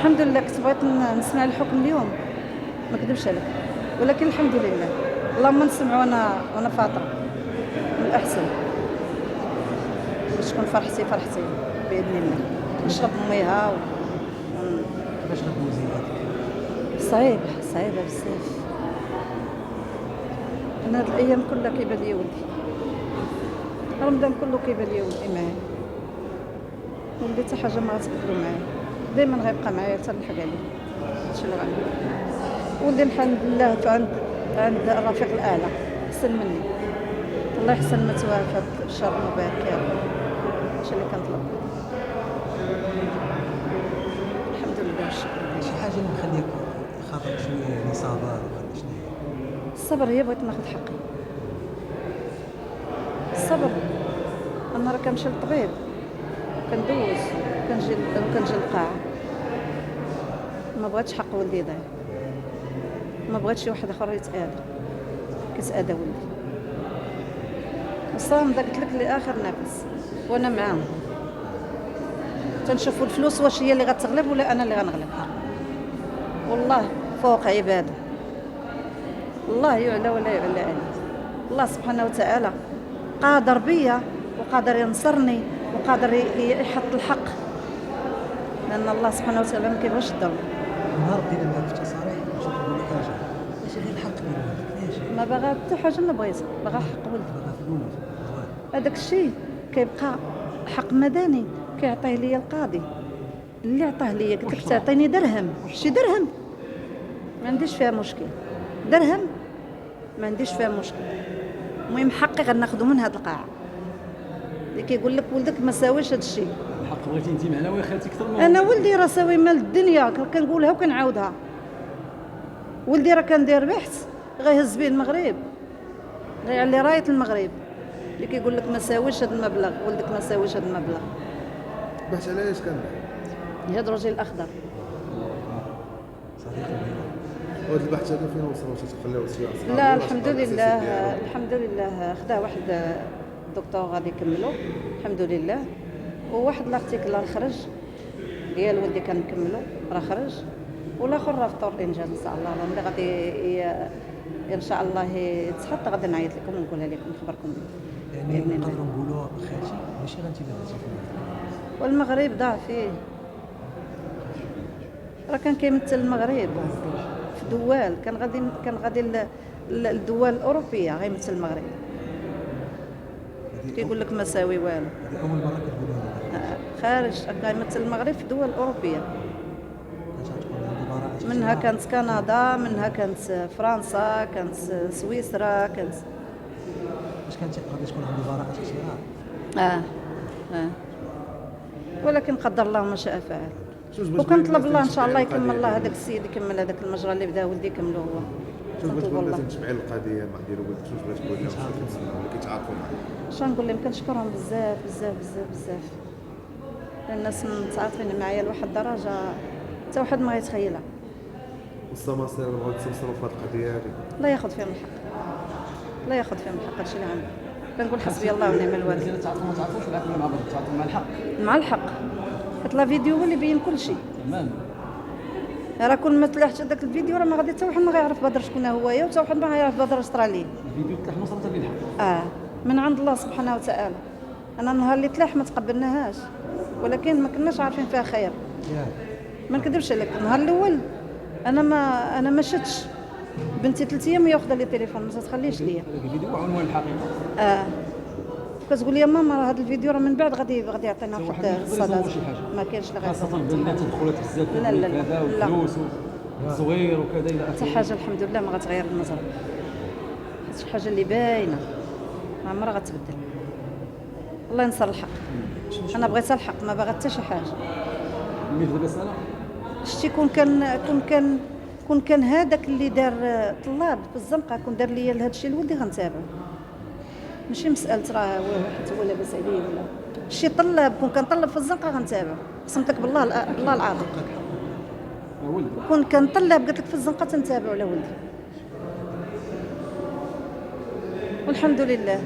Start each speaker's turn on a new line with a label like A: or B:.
A: الحمد لله. كنت بغيت نسمع الحكم اليوم، ما كذبش عليك، ولكن الحمد لله اللهم نسمع وانا فاطره من الاحسن باش تكون فرحتي باذن الله. نشرب ميها
B: كيفاش غدوزي هذيك؟
A: صعيبه بزاف. انا هاد الايام كلها كيبان لي ولدي، رمضان كله كيبان لي ولدي معايا، ولدي حتى حاجه ما غتبدلو معايا، دائما غيبقى معايا حتى نلحق عليه. هادشي اللي غنقول. ولدي الحمد لله عند الرفيق الاعلى، احسن مني. الله يحسن مثواه في هاد الشهر المبارك يا رب. هادشي اللي كنطلب. الحمد لله والشكر لله.
B: شي حاجه اللي مخليك خاطرك شويه يعني صابر ولا شنو هي؟
A: الصبر. هي بغيت ناخذ حقي. الصبر. انا راه كنمشي للطبيب، كندوز، كنجي للقاعه. ما بغيتش حق ولدي يضيع، ما بغيتش شي واحد اخر كيتأذى ولدي. الصامده قلت لك لاخر نفس وانا معاهم. تنشوفوا الفلوس واش هي اللي غتغلب ولا انا اللي غنغلب. والله فوق عباده، الله يعلى ولا يعلى عليه. الله سبحانه وتعالى قادر بيا وقادر ينصرني وقادر يحط الحق، لان الله سبحانه وتعالى ما كيبغيش الظلم.
B: النهار بدينا معاك في التصاريح باش نقول لك حاجه، ماشي غير الحق ديال ولدك، ماشي
A: ما باغا حتى حاجه، ما بغيتها، باغا حق ولدي.
B: باغا فلوس.
A: هذاك الشيء كيبقى حق مدني كيعطيه ليا القاضي. اللي عطاه ليا قلت لك تعطيني درهم، شي درهم ما عنديش فيها مشكل، درهم ما عنديش فيها مشكل. المهم حقي غناخذو من هاد القاعه اللي كيقول لك ولدك ما ساويش هاد الشيء.
C: الحق بغيتي انت معنا وخالتي اكثر من
A: انا ولدي راه ساوي مال الدنيا، كنقولها وكنعاودها. ولدي راه كندير بحث غيهز به المغرب، غيعلي رايه المغرب. اللي كيقول لك ما ساويش هاد المبلغ، ولدك ما ساويش هاد المبلغ.
D: بحث على ايش كان؟
A: هاد الرجل الاخضر.
B: صديقي
D: وهذا البحث هذا فين وصل؟ واش تخليوه سياسي؟
A: لا الحمد لله، الحمد لله خدا واحد الدكتور غادي يكملو الحمد لله. وواحد لارتيكل راه خرج ديال ولدي كنكملو راه خرج، والاخر راه في طور الانجاز ان شاء الله. ملي غادي ان شاء الله يتحط غادي نعيط لكم ونقولها لكم نخبركم
B: يعني نقدروا نقولوا خالتي ماشي غير انت اللي غادي في المغرب،
A: والمغرب ضاع فيه. راه كان كيمثل المغرب في دول، كان غادي الدول الاوروبيه غيمثل المغرب. كيقول لك ما ساوي والو.
B: هذه اول مره كتقولوا هذا.
A: خارج غيمثل المغرب في دول اوروبيه،
B: اش غتكون عندي براءه؟
A: منها كانت كندا، منها كانت فرنسا، كانت سويسرا، كانت
B: واش كانت غادي تكون عندي براءه اختراع؟
A: اه ولكن قدر الله ما شاء فعل. وكنطلب الله ان شاء الله يكمل الله هذاك السيد، يكمل هذاك المجرى اللي بدا ولدي يكملوه هو.
D: كنطلب الله تجمعين القضيه مع ديال ولدك، شنو بغيت تقول لهم اللي كيتعاطفوا معاك؟
A: اش غنقول لهم؟ كنشكرهم بزاف بزاف بزاف بزاف، لان الناس متعاطفين معايا لواحد الدرجه حتى واحد ما غيتخيلها.
D: والسماسرة اللي بغاو يتسمسروا في هذه القضيه هذه
A: الله ياخذ فيهم الحق، الله ياخذ فيهم الحق. هادشي اللي غنقول. كنقول حسبي الله ونعم الوكيل.
C: مزيان تعرفوا ما تعرفوش ولا كلنا مع بعض تعرفوا مع الحق.
A: مع الحق. حيت لا فيديو هو اللي يبين كل شيء.
C: تمام.
A: راه كون ما طلعش هذاك الفيديو راه ما غادي حتى واحد ما غيعرف بدر شكون هو، وحتى واحد ما غيعرف بدر اش طرا ليه.
C: الفيديو تلاح نصرة به الحق.
A: من عند الله سبحانه وتعالى. انا النهار اللي تلاح ما تقبلناهاش، ولكن ما كناش عارفين فيها خير. ما نكذبش عليك، النهار الاول انا ما شفتش بنتي 3 ايام وهي واخده لي التليفون ما تخليش ليا.
C: الفيديو هو عنوان الحقيقه.
A: كتقول لي ماما راه هذا الفيديو راه من بعد غادي يعطينا واحد الصدى.
C: ما
A: كاينش اللي
C: خاصه البنات تدخلات بزاف
A: لا لا
C: كذا والفلوس والتصوير وكذا الى
A: حتى
C: اخره.
A: حاجه الحمد لله ما غتغير النظره. شي حاجه اللي باينه ما عمرها غتبدل. الله ينصر الحق. انا بغيت الحق، ما باغا حتى شي حاجه.
C: ملي دابا سنه
A: شتي كون كان هذاك اللي دار طلاب في الزنقه كون دار ليا لهذا الشيء لولدي غنتابع. ماشي مساله راه واحد هو لاباس عليه ولا شي طلاب. كون كان طلب في الزنقه غنتابع، قسمتك بالله الله العظيم. كون كان طلاب قلت لك في الزنقه تنتابعوا على ولدي. والحمد لله.